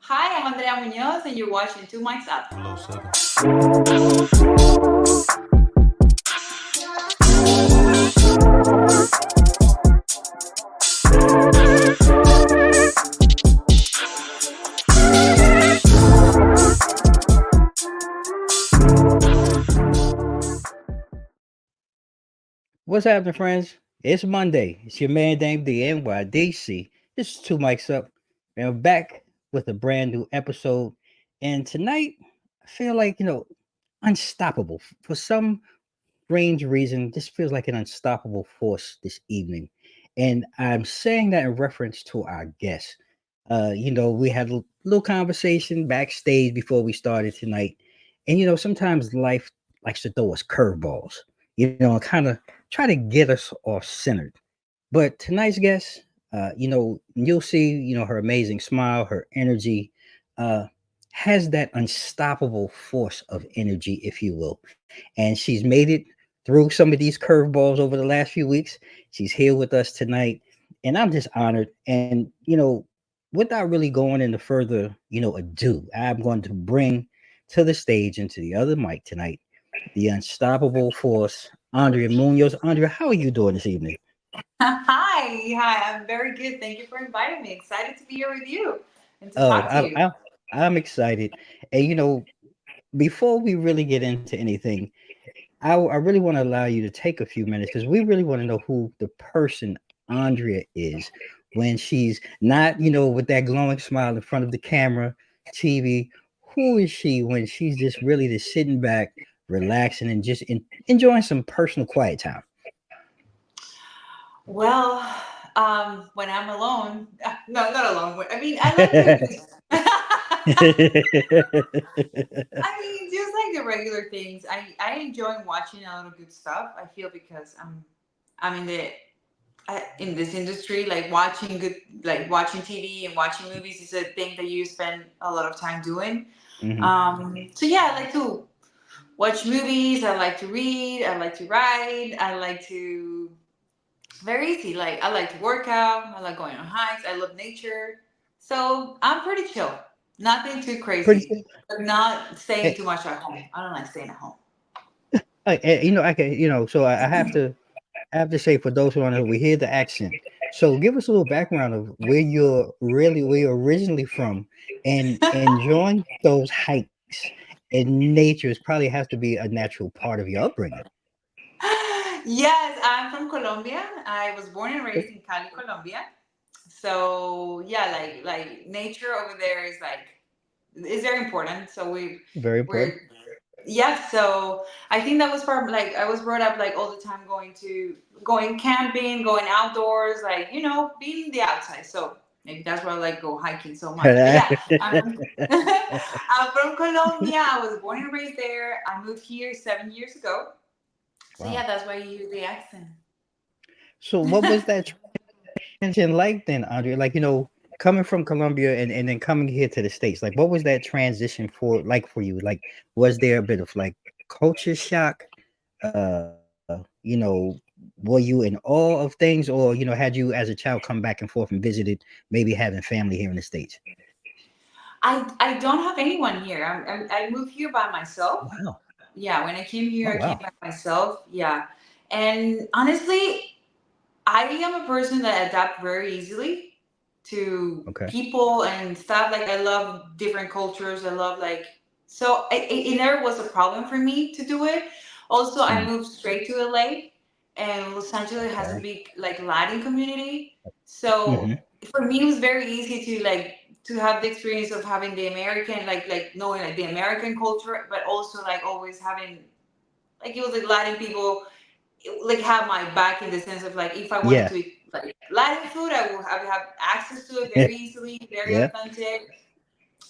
Hi, I'm Andrea Munoz, and you're watching Two Mics Up. What's happening, friends? It's Monday. It's your man, Dame the NYDC. This is Two Mics Up, and we're back with a brand new episode. And tonight, I feel like, unstoppable. For some strange reason, this feels like an unstoppable force this evening. And I'm saying that in reference to our guest. We had a little conversation backstage before we started tonight. And, sometimes life likes to throw us curveballs, and kind of try to get us off centered. But tonight's guest, you'll see, her amazing smile, her energy, uh, has that unstoppable force of energy, if you will. And she's made it through some of these curveballs over the last few weeks. She's here with us tonight, and I'm just honored. And without really going into further, ado, I'm going to bring to the stage and to the other mic tonight the unstoppable force, Andrea Munoz. Andrea, how are you doing this evening? Hi, I'm very good. Thank you for inviting me. Excited to be here with you and to Oh, talk to you. I'm excited. And before we really get into anything, I really want to allow you to take a few minutes because we really want to know who the person Andrea is when she's not, with that glowing smile in front of the camera, TV. Who is she when she's just really just sitting back, relaxing, and just enjoying some personal quiet time? Well, when I'm alone, no, not alone. I mean, I like to just. I mean, just like the regular things. I enjoy watching a lot of good stuff. I feel because I'm in this industry, like watching good, like watching TV and watching movies is a thing that you spend a lot of time doing. Hmm. So yeah, I like to watch movies. I like to read. I like to write. I like to very easy. Like I like to work out. I like going on hikes. I love nature. So I'm pretty chill. Nothing too Pretty crazy, good. but not staying Eh, too much at home. I don't like staying at home. I can, so I have to say for those who don't know, we hear the accent. So give us a little background of where you're originally from, and enjoying those hikes and nature is probably has to be a natural part of your upbringing. Yes, I'm from Colombia. I was born and raised in Cali, Colombia. So yeah, like nature over there is very important. So Very important. we're yeah. So I think that was part like I was brought up like all the time going camping, going outdoors, like being in the outside. So maybe that's why I like go hiking so much. But yeah, I'm from, I'm from Colombia. I was born and raised there. I moved here 7 years ago. So Wow. yeah, that's why you hear the accent. So what was that transition like then, Andre? Like, coming from Colombia and then coming here to the States, like what was that transition for you? Like, was there a bit of like culture shock? Were you in awe of things, or had you as a child come back and forth and visited, maybe having family here in the States? I don't have anyone here. I moved here by myself. Wow. Yeah, when I came Oh here, I came wow. by myself. Yeah, and honestly, I am a person that adapt very easily to Okay. people and stuff. Like I love different cultures. I love like so it never was a problem for me to do it. Also, I Mm. moved straight to LA, and Los Angeles has a Okay. big like Latin community. So Hmm. for me, it was very easy to have the experience of having the American like knowing like the American culture, but also like always having like it was like Latin people like have my back in the sense of like if I wanted Yeah. to eat like Latin food, I would have access to it very easily, very Yeah. authentic,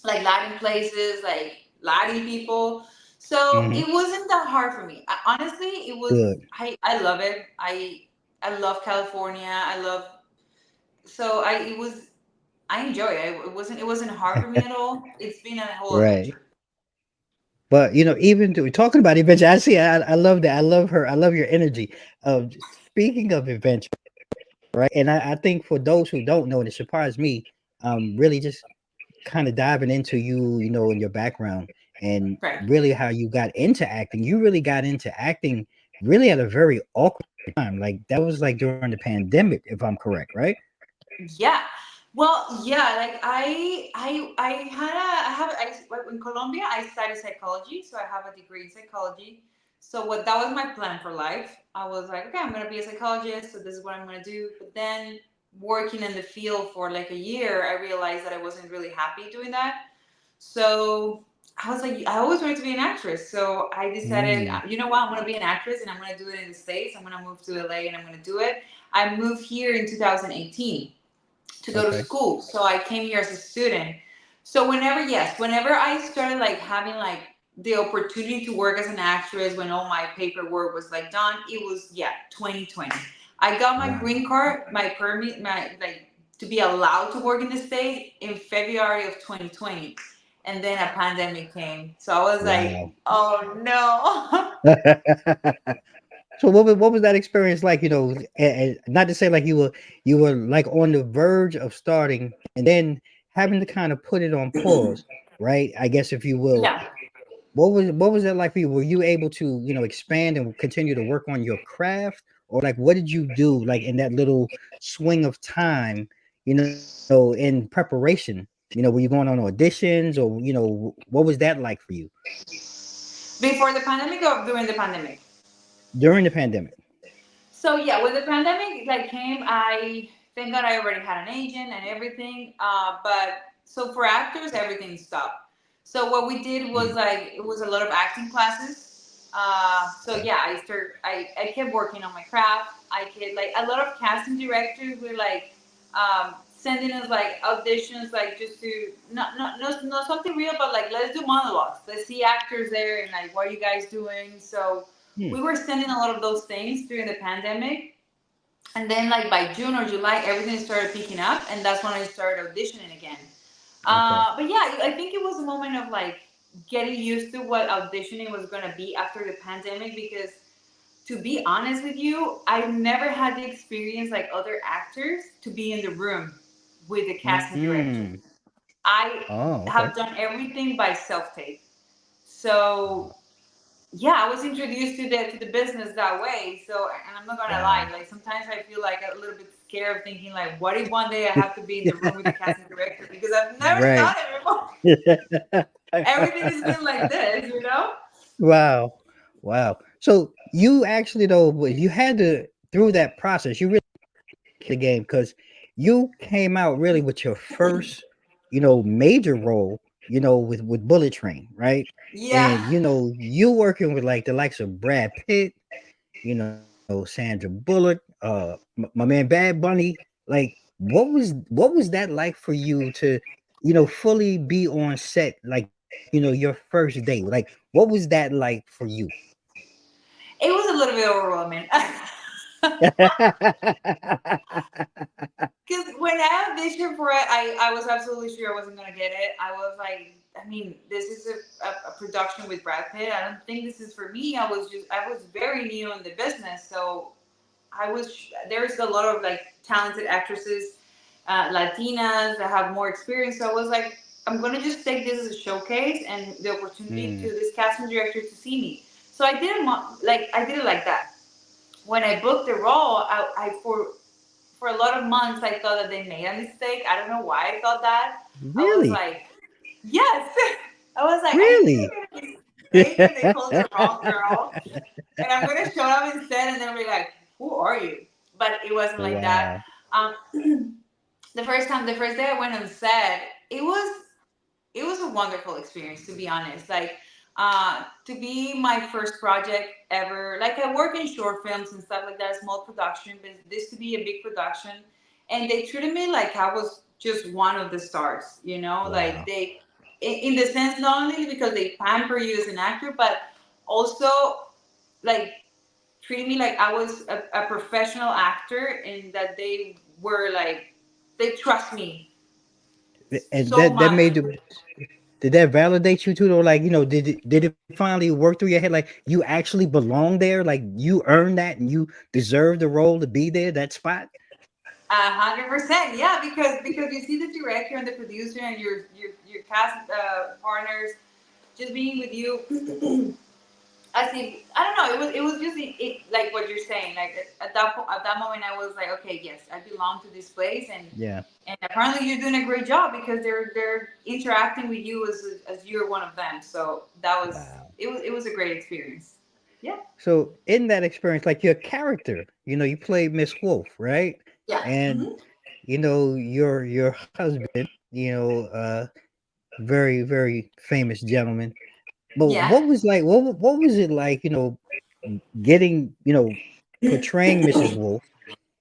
like Latin places, like Latin people. So Hmm. it wasn't that hard for me. Honestly, it was. Good. I love it. I love California. I love. So I it was. I enjoy it. It wasn't hard for me at all. It's been a whole Right. adventure. But even talking about adventure, I love that. I love her. I love your energy. Speaking of adventure, right? And I think for those who don't know, and it surprised me, really just kind of diving into you, in your background and Right. really how you got into acting. You really got into acting really at a very awkward time. Like that was like during the pandemic, if I'm correct, right? Yeah. Well, yeah, like I had a I have I like, in Colombia I studied psychology, so I have a degree in psychology. So what that was my plan for life. I was like, okay, I'm gonna be a psychologist, so this is what I'm gonna do. But then working in the field for like a year, I realized that I wasn't really happy doing that. So I was like, I always wanted to be an actress. So I decided, Mm, you know what, I'm gonna be an actress and I'm gonna do it in the States. I'm gonna move to LA and I'm gonna do it. I moved here in 2018 to go to okay. school. So I came here as a student. So whenever I started like having like the opportunity to work as an actress when all my paperwork was like done, it was 2020. I got my Wow. green card, my permit, my like to be allowed to work in the state in February of 2020. And then a pandemic came. So I was like, Wow. oh no. So what was that experience like? And not to say like you were like on the verge of starting, and then having to kind of put it on pause, right? I guess if you will. Yeah. What was that like for you? Were you able to expand and continue to work on your craft, or like what did you do like in that little swing of time? In preparation. Were you going on auditions, or what was that like for you Before the pandemic or during the pandemic? during the pandemic? So yeah, when the pandemic like came, I thank God I already had an agent and everything. But so for actors, everything stopped. So what we did was Mm, like it was a lot of acting classes. So okay. yeah, I kept working on my craft. I could like a lot of casting directors were like sending us like auditions like just to not something real, but like let's do monologues. Let's see actors there and like what are you guys doing? So Hmm, we were sending a lot of those things during the pandemic. And then, like by June or July, everything started picking up, and that's when I started auditioning again. okay. But yeah, I think it was a moment of like getting used to what auditioning was gonna be after the pandemic. Because to be honest with you, I've never had the experience like other actors to be in the room with the casting director. Mm. I Oh, okay. have done everything by self tape. So yeah, I was introduced to the business that way. So, and I'm not gonna lie, Wow. like sometimes I feel like a little bit scared, thinking like, what if one day I have to be in the room with the casting director because I've never done Right. it before. Everything has been like this, you know? Wow. Wow. So you actually though, if you had to through that process, you really the game because you came out really with your first, major role, with Bullet Train, right? Yeah. And you working with like the likes of Brad Pitt, Sandra Bullock, my man Bad Bunny. Like, what was that like for you to, fully be on set, like your first day? Like, what was that like for you? It was a little bit overwhelming. Because when I auditioned for it, I was absolutely sure I wasn't gonna get it. I was like, I mean, this is a production with Brad Pitt. I don't think this is for me. I was very new in the business, so there's a lot of like talented actresses, Latinas that have more experience. So I was like, I'm gonna just take this as a showcase and the opportunity to Mm, this casting director to see me. So I did it like that. When I booked the role, I for a lot of months I thought that they made a mistake. I don't know why I thought that. I was really? like, yes. I was like, I think Really? they're gonna mistake and they called the wrong girl. And I'm gonna show up instead and they'll be like, who are you? But it wasn't like that. Wow. Um, the first day I went on set, it was it was a wonderful experience, to be honest. Like to be my first project ever. Like I work in short films and stuff like that, small production, but this to be a big production, and they treated me like I was just one of the stars. You know, like Wow. they, in the sense not only because they pamper you as an actor, but also like treating me like I was a professional actor, and that they were like they trust me And so that much. made you, did that validate you too though? Like, did it finally work through your head? Like you actually belong there? Like you earned that and you deserve the role to be there, that spot? 100%, yeah, because you see the director and the producer and your cast partners just being with you. I think I don't know. It was just like what you're saying. Like at that moment, I was like, okay, yes, I belong to this place, Yeah. and apparently you're doing a great job because they're interacting with you as you're one of them. So that was Wow. it was a great experience. Yeah. So in that experience, like your character, you played Miss Wolf, right? Yeah. And your husband, very very famous gentleman. But Yeah. what was like? What was it like? Getting portraying Mrs. Wolf,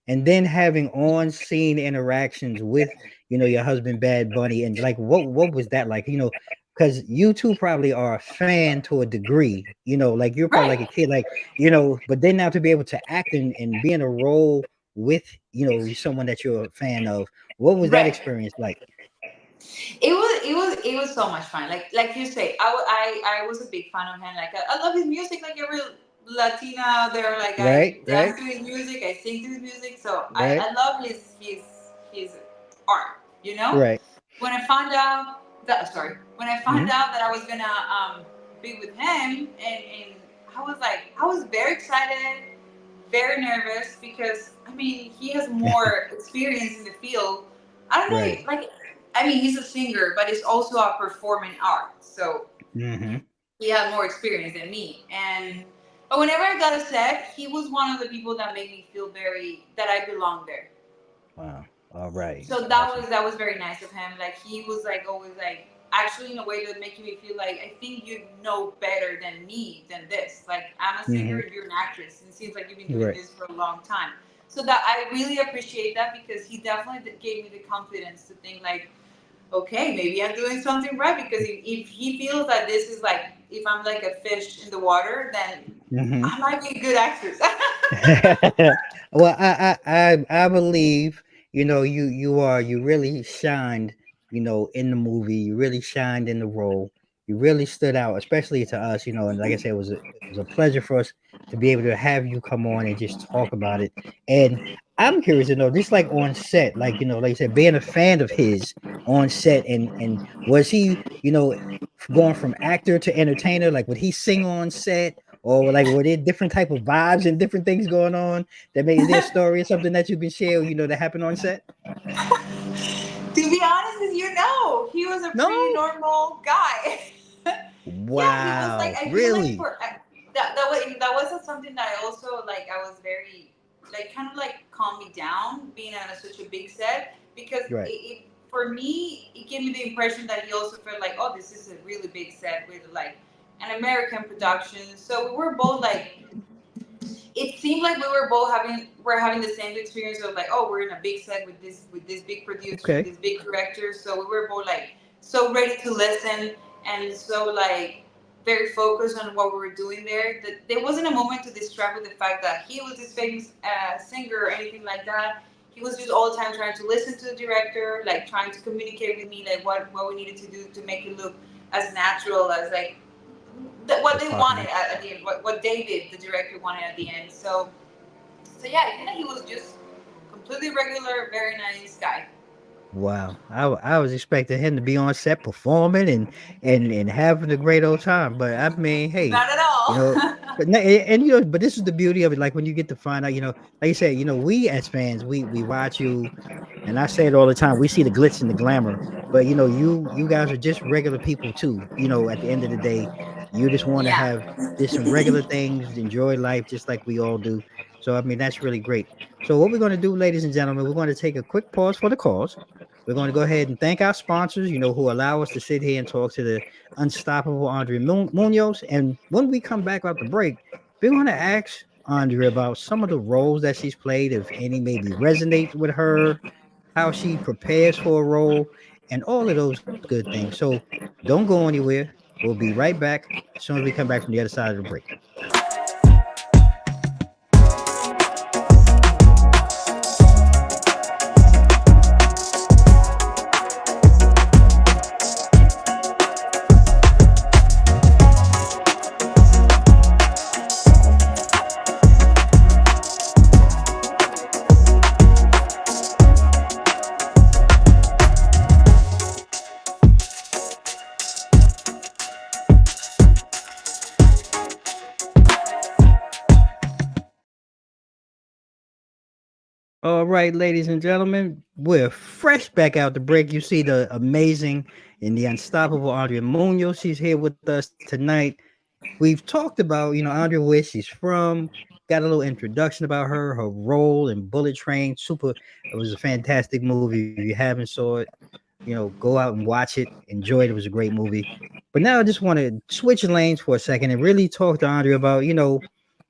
and then having on scene interactions with your husband Bad Bunny, and like what was that like? Because you two probably are a fan to a degree. Like you're probably like Right. a kid, like But then now to be able to act and be in a role with someone that you're a fan of, what was that Right. experience like? It was so much fun. Like you say, I was a big fan of him. Like I love his music. Like every Latina out there, like I Right, dance right, to his music. I sing to his music. So right, I love his art. You know. right. When I found out that sorry, when I found Hmm. out that I was gonna be with him, and I was very excited, very nervous because I mean he has more experience in the field. I don't Right. know, like I mean he's a singer, but it's also a performing art, so Hmm. he had more experience than me. And but whenever I got a set, he was one of the people that made me feel very that I belong there. Wow. All right. So Awesome. that was very nice of him. Like he was like always like actually in a way that making me feel like I think you know better than me than this. Like I'm a singer Hmm. and you're an actress, and it seems like you've been doing Right. this for a long time. So that I really appreciate that because he definitely gave me the confidence to think like, okay, maybe I'm doing something right because if he feels that this is like if I'm like a fish in the water, then Hmm. I might be a good actress. Well, I believe you really shined in the movie. You really shined in the role. You really stood out, especially to us. And like I said, it was a pleasure for us to be able to have you come on and just talk about it. And I'm curious to know, just like on set, like like you said, being a fan of his on set, and was he going from actor to entertainer? Like, would he sing on set? Or like were there different type of vibes and different things going on that made is there a story or something that you can share, that happened on set? To be honest with you, no, he was a No? pretty normal guy. Yeah, he was like Wow. I feel like Really? for that wasn't something that I also like I was very like kind of like calm me down being on such a big set because Right. for me it gave me the impression that he also felt like oh this is a really big set with like an American production, so we were both like it seemed like we're having the same experience of like oh we're in a big set with this big producer and Okay. this big director, so we were both like so ready to listen and so like very focused on what we were doing there that there wasn't a moment to distract with the fact that he was this famous singer or anything like that. He was just all the time trying to listen to the director, like trying to communicate with me like what we needed to do to make it look as natural as like what As they possible. wanted at the end, what David, the director, wanted at the end. So yeah, I think that he was just completely regular, very nice guy. Wow. I was expecting him to be on set performing and having a great old time. But I mean, hey, Not at you all. know, but this is the beauty of it. Like when you get to find out, like you said, we as fans, we watch you. And I say it all the time. We see the glitz and the glamour, but you guys are just regular people too. At the end of the day, you just want to Yeah. have just some regular things, enjoy life just like we all do. So I mean, that's really great. So what we're going to do, ladies and gentlemen, we're going to take a quick pause for the cause. We're going to go ahead and thank our sponsors, who allow us to sit here and talk to the unstoppable Andrea Munoz. And when we come back out the break, we're going to ask Andrea about some of the roles that she's played, if any maybe resonate with her, how she prepares for a role, and all of those good things. So don't go anywhere. We'll be right back as soon as we come back from the other side of the break. All right, ladies and gentlemen, we're fresh back out the break. You see the amazing and the unstoppable Andrea Munoz. She's here with us tonight. We've talked about, Andrea, where she's from, got a little introduction about her role in Bullet Train. Super, it was a fantastic movie. If you haven't saw it, go out and watch it. Enjoy it. It was a great movie. But now I just want to switch lanes for a second and really talk to Andrea about,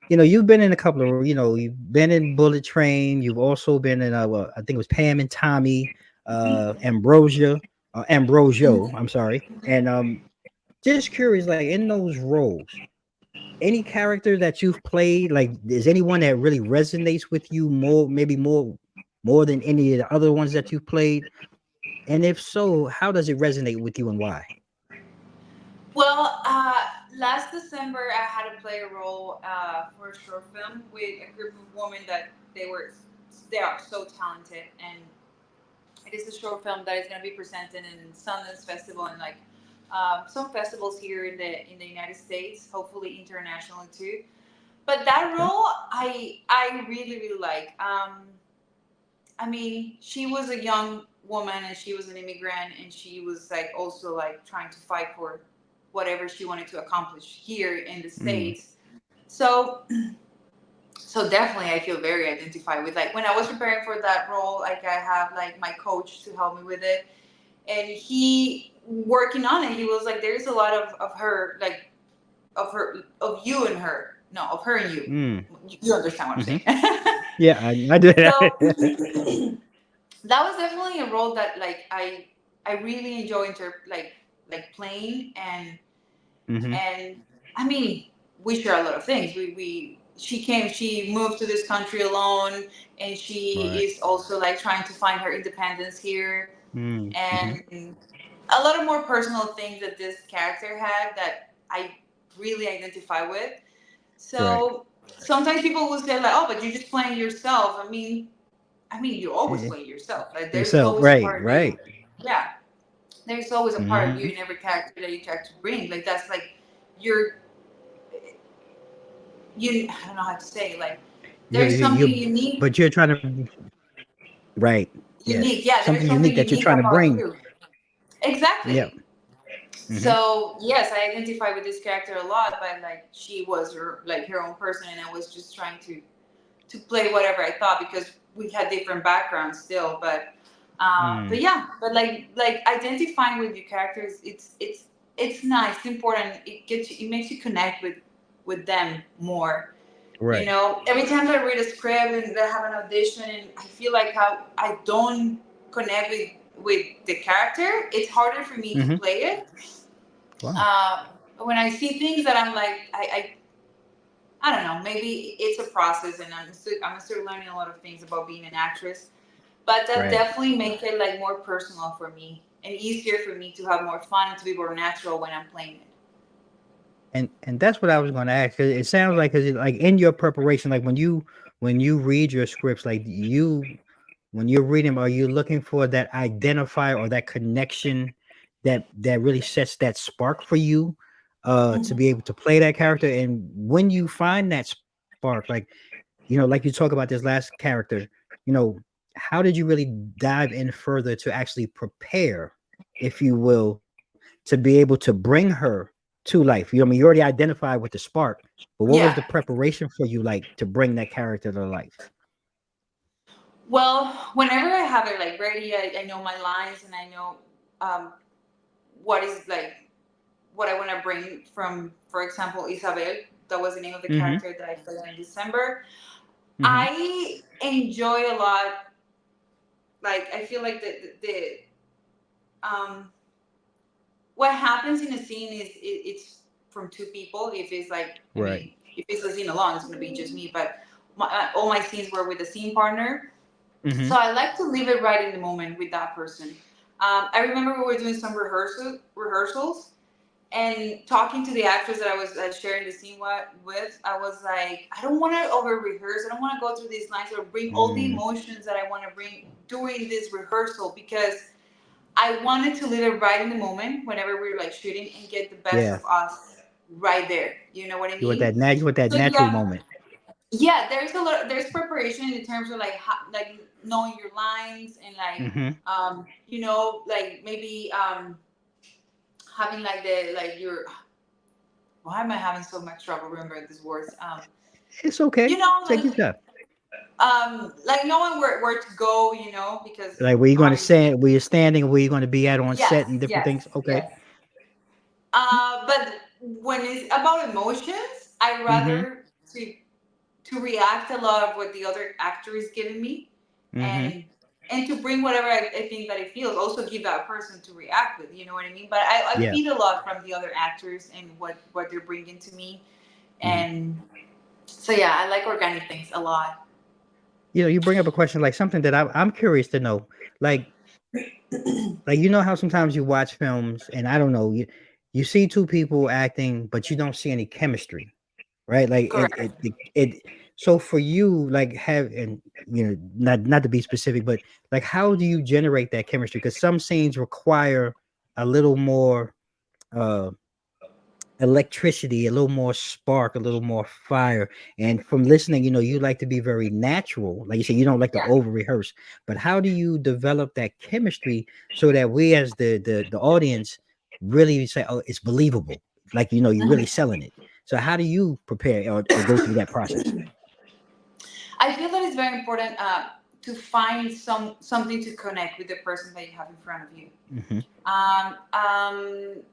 you've been in a couple of, you've been in Bullet Train. You've also been in, well, I think it was Pam and Tommy, Ambrosio. I'm sorry. And just curious, like in those roles, any character that you've played, like, is anyone that really resonates with you more, maybe more than any of the other ones that you've played? And if so, how does it resonate with you and why? Well, last December I had to play a role for a short film with a group of women that they are so talented, and it is a short film that is going to be presented in Sundance Festival and like some festivals here in the United States, hopefully internationally too. But that Okay. role, I really really like. I mean, she was a young woman and she was an immigrant and she was like also like trying to fight for whatever she wanted to accomplish here in the Mm, States. So so definitely I feel very identified with, like, when I was preparing for that role, like I have like my coach to help me with it, and he working on it, he was like, there's a lot of her, like of you and her, no, of her and you. mm, You understand what I'm hmm. saying. Yeah, I do. So that was definitely a role that like I really enjoy like playing, Hmm. and I mean, we share a lot of things. We she moved to this country alone, and she Right. is also like trying to find her independence here, Mm, hmm. and a lot of more personal things that this character had that I really identify with. Right. So sometimes people will say like, "Oh, but you're just playing yourself." I mean, you always Eh, play yourself. Like there's yourself. always a Right. part of you. Right. Yeah, there's always a part of Hmm. you in every character that you try to bring. Like that's like you're you. I don't know how to say. Like there's something unique. But you're trying to. Right. Yeah. Unique. Yeah, Something there's unique something that you're unique trying to about bring. you. Yep. Exactly. Hmm. So yes, I identify with this character a lot, but like she was her own person, and I was just trying to play whatever I thought because we had different backgrounds still. But Mm, yeah, but like identifying with your characters, it's nice, it's important. It makes you connect with them more. You right. know, every time I read a script and I have an audition, and I feel like how I don't connect with the character, it's harder for me to Hmm. play it. Wow. Uh, when I see things that I'm like, I don't know, maybe it's a process, and I'm still learning a lot of things about being an actress. But that Right. definitely makes it like more personal for me and easier for me to have more fun and to be more natural when I'm playing it. And that's what I was going to ask. 'Cause it sounds like, cause like in your preparation, like when you read your scripts, like when you're reading, are you looking for that identifier or that connection that really sets that spark for you, to Mhm. be able to play that character? And when you find that spark, like you talk about this last character, you know, how did you really dive in further to actually prepare, if you will, to be able to bring her to life? You know, I mean, you already identified with the spark, but what was the Yeah. preparation for you like to bring that character to life? Well, whenever I have it like ready, I know my lines and I know um, what is like what I want to bring from, for example, Isabel. That was the name of the Mm-hmm. character that I played in December. Mm-hmm. I enjoy a lot. Like I feel like um, what happens in a scene is it's from two people. If it's like, I Right. mean, if it's a scene alone, it's gonna be just me. But all my scenes were with a scene partner, Mm-hmm. so I like to leave it right in the moment with that person. I remember we were doing some rehearsals, and talking to the actors that I was sharing the scene with, I was like, I don't want to over rehearse. I don't want to go through these lines or bring all the Mm, emotions that I want to bring during this rehearsal because I wanted to live it right in the moment whenever we were like shooting and get the best yeah. of us right there. You know what I You want mean? that So natural yeah, moment. Yeah, there's a lot. There's preparation in terms of like like knowing your lines and like Mm-hmm. like maybe having like the like your why am I having so much trouble remembering these words? It's okay. Take your time. Like knowing where to go, because Like where you going to obviously, stand, where you're standing, where you're going to be at on set yes, and different yes, things. Okay. yes. But when it's about emotions, I Mm-hmm. rather to react a lot of what the other actor is giving me, Mm-hmm. and to bring whatever I think that it feels. Also give that person to react with. You know what I mean? But I Yeah. feed a lot from the other actors and what they're bringing to me, Mm-hmm. and so yeah, I like organic things a lot. You bring up a question like something that I'm curious to know. Like, how sometimes you watch films and I don't know, you see two people acting, but you don't see any chemistry, right? Like Correct. so for you, like have and not to be specific, but like how do you generate that chemistry? Because some scenes require a little more uh electricity, a little more spark, a little more fire. And from listening, you like to be very natural. Like you said, you don't like to Yeah. over rehearse. But how do you develop that chemistry so that we as the audience really say, oh, it's believable. Like you're really selling it. So how do you prepare or go through that process? I feel that it's very important to find something to connect with the person that you have in front of you. Hmm. Um, um,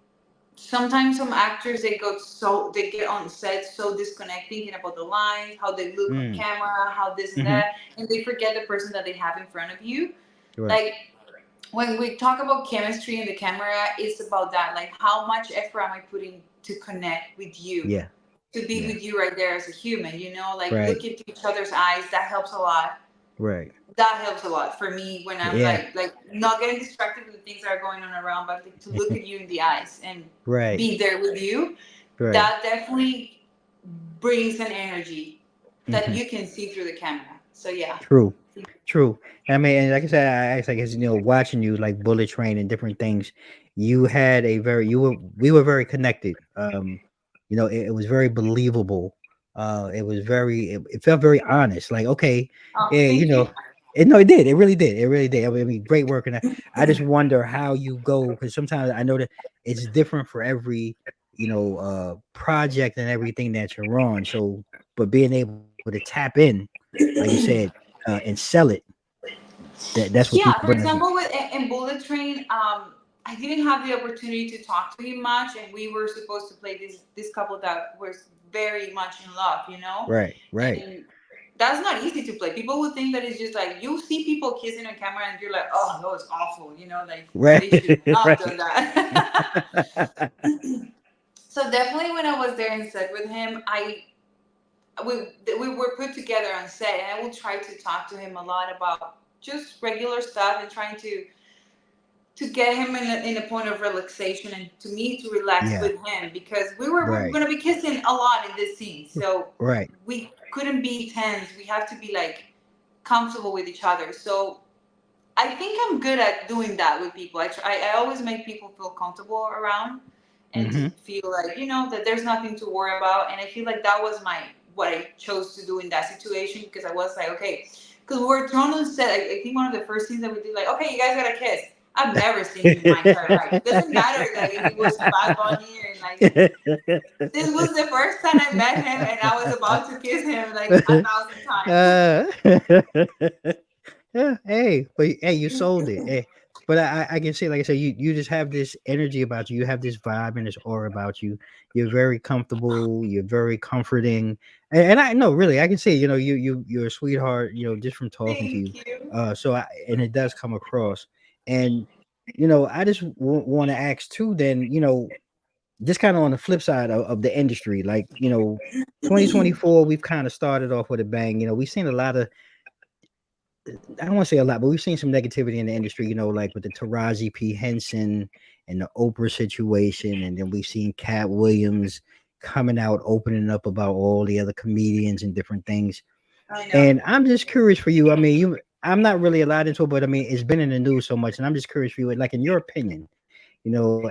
Sometimes some actors they get on set so disconnected, thinking about the lines, how they look on Mm. camera, how this and Hmm. that, and they forget the person that they have in front of you. Right. Like when we talk about chemistry in the camera, it's about that. Like how much effort am I putting to connect with you, Yeah. to be Yeah. with you right there as a human? Like Right. look into each other's eyes. That helps a lot. Right. That helps a lot for me when I'm Yeah. like not getting distracted with the things that are going on around, but like, to look at you in the eyes and Right. be there with you. Right. That definitely brings an energy that Hmm. you can see through the camera. So yeah. True. True. I mean, and like I said, I guess watching you like Bullet Train and different things, you had a very we were very connected. It was very believable. It felt very honest. Like, okay, Oh, yeah, thank you. it did. It really did. It really did. I mean, great work. And I just wonder how you go because sometimes I know that it's different for every project and everything that you're on. So, but being able to tap in, like you said, and sell it. That's what you Yeah, bring for right there. example, with in Bullet Train, I didn't have the opportunity to talk to him much, and we were supposed to play this couple that was very much in love, Right, right, and that's not easy to play. People would think that it's just like you see people kissing on camera, and you're like, oh, that was awful, like right, they should have not done right. that. So definitely, when I was there and set with him, we were put together on set, and I will try to talk to him a lot about just regular stuff and trying to get him in a point of relaxation and to me to relax Yeah, with him because we're right, going to be kissing a lot in this scene, so right. we couldn't be tense. We have to be like comfortable with each other. So I think I'm good at doing that with people. I always make people feel comfortable around and to Mm-hmm. feel like, that there's nothing to worry about. And I feel like that was what I chose to do in that situation because I was like, okay, because we were thrown on set. I think one of the first things that we did, like, okay, you guys got to kiss. I've never seen him in my entire life. It doesn't matter that if it was Bad Bunny and like this was the first time I met him and I was about to kiss him like a thousand times. uh, yeah, hey, but hey, you sold it. Hey, but I can see, like I said, you just have this energy about you. You have this vibe and this aura about you. You're very comfortable. You're very comforting, and I know really, I can see, you're a sweetheart. Just from talking to you. Thank you. And it does come across. And I just want to ask too. Then just kind of on the flip side of the industry, like 2024, we've kind of started off with a bang. We've seen a lot of I don't want to say a lot, but we've seen some negativity in the industry, like with the Taraji P. Henson and the Oprah situation. And then we've seen Cat Williams coming out, opening up about all the other comedians and different things. I know. And I'm just curious for you. I mean, I'm not really allowed into it, but I mean, it's been in the news so much. And I'm just curious for you, like in your opinion,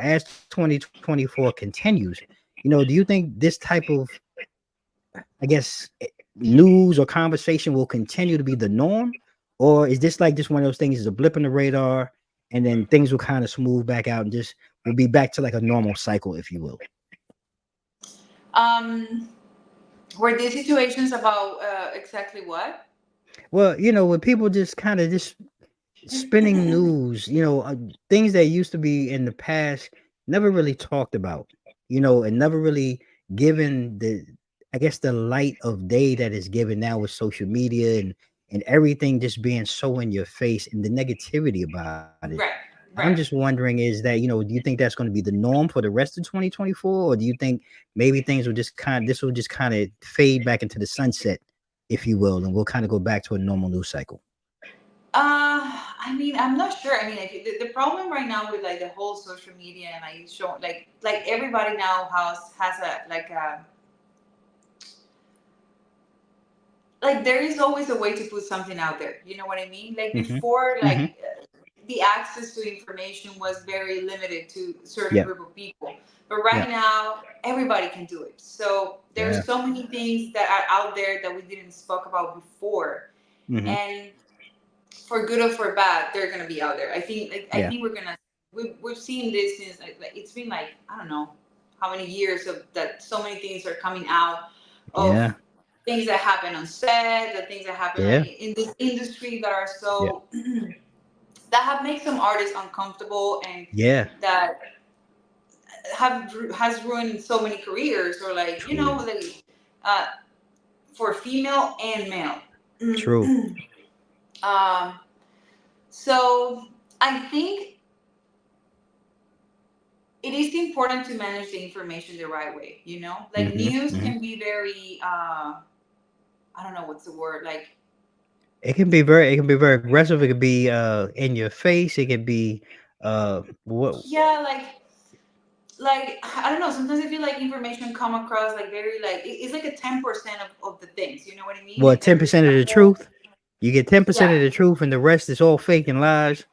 as 2024 continues, do you think this type of, I guess, news or conversation will continue to be the norm, or is this like just one of those things is a blip in the radar, and then things will kind of smooth back out and just will be back to like a normal cycle, if you will? Um, were these situations about exactly what? Well, when people just kind of just spinning news, things that used to be in the past never really talked about, and never really given the, I guess, the light of day that is given now with social media and everything just being so in your face and the negativity about it. Right, I'm just right. wondering, is that, do you think that's going to be the norm for the rest of 2024, or do you think maybe things will just this will just kind of fade back into the sunset, if you will, and we'll kind of go back to a normal news cycle? I mean, I'm not sure. I mean, like the problem right now with like the whole social media and like show like everybody now has a like there is always a way to put something out there. You know what I mean? Like Hmm. before, Hmm. the access to information was very limited to a certain Yeah. group of people. But right Yeah. now, everybody can do it. So Yeah. there's so many things that are out there that we didn't spoke about before, Hmm. and for good or for bad, they're gonna be out there. I Yeah. think we've seen this since like it's been like I don't know how many years of that. So many things are coming out of Yeah. things that happen on set, the things that happen Yeah. like in this industry that are Yeah. so that have made some artists uncomfortable and Yeah. that has ruined so many careers or like True. like uh, for female and male. True. um, so I think it is important to manage the information the right way. Like Hmm. news Hmm. can be very I don't know what's the word like. It can be very aggressive. It could be in your face. It could be what Yeah, like I don't know. Sometimes I feel like information come across like very like it's like a 10% of the things. You know what I mean? well, And there's 10% of a the whole truth. You get 10% yeah. of the truth, and the rest is all fake and lies.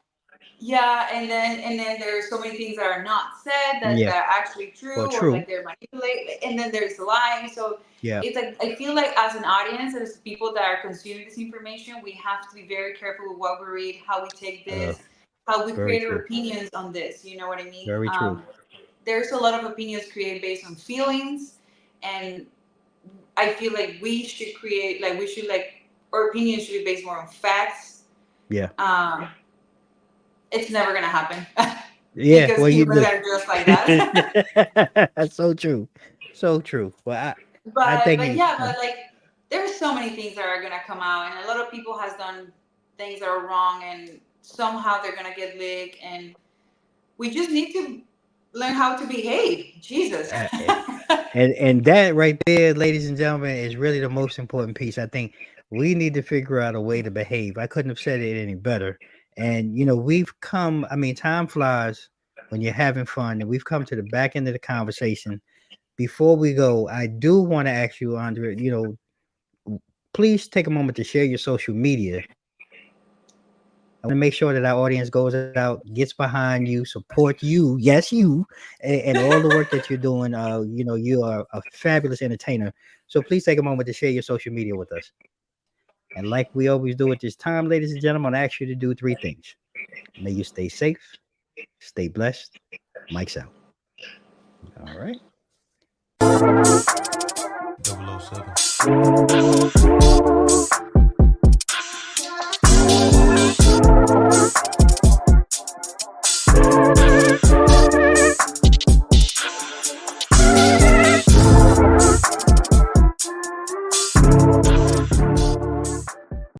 Yeah, and then there's so many things that are not said that Yeah. are actually Well, true or true. like they're manipulated, and then there's lying. So Yeah. it's like I feel like as an audience, as people that are consuming this information, we have to be very careful with what we read, how we take Uh, this, how we very create our true. opinions on this. You know what I mean? Very true. There's a lot of opinions created based on feelings, and I feel like we should like our opinions should be based more on facts. Yeah. Um, it's never gonna happen Yeah. because Well, you humans do. are just like that. That's so true. So true. Well, I but think but yeah, but like there's so many things that are gonna come out, and a lot of people has done things that are wrong, and somehow they're gonna get leaked, and we just need to learn how to behave. Jesus. uh, and that right there, ladies and gentlemen, is really the most important piece. I think we need to figure out a way to behave. I couldn't have said it any better. And we've come. I mean, time flies when you're having fun, and we've come to the back end of the conversation. Before we go, I do want to ask you, Andre. Please take a moment to share your social media. I want to make sure that our audience goes out, gets behind you, support you, yes, you, and all the work that you're doing. You are a fabulous entertainer. So please take a moment to share your social media with us. And like we always do at this time, ladies and gentlemen, I ask you to do three things. May you stay safe, stay blessed. Mike's out. All right. 007.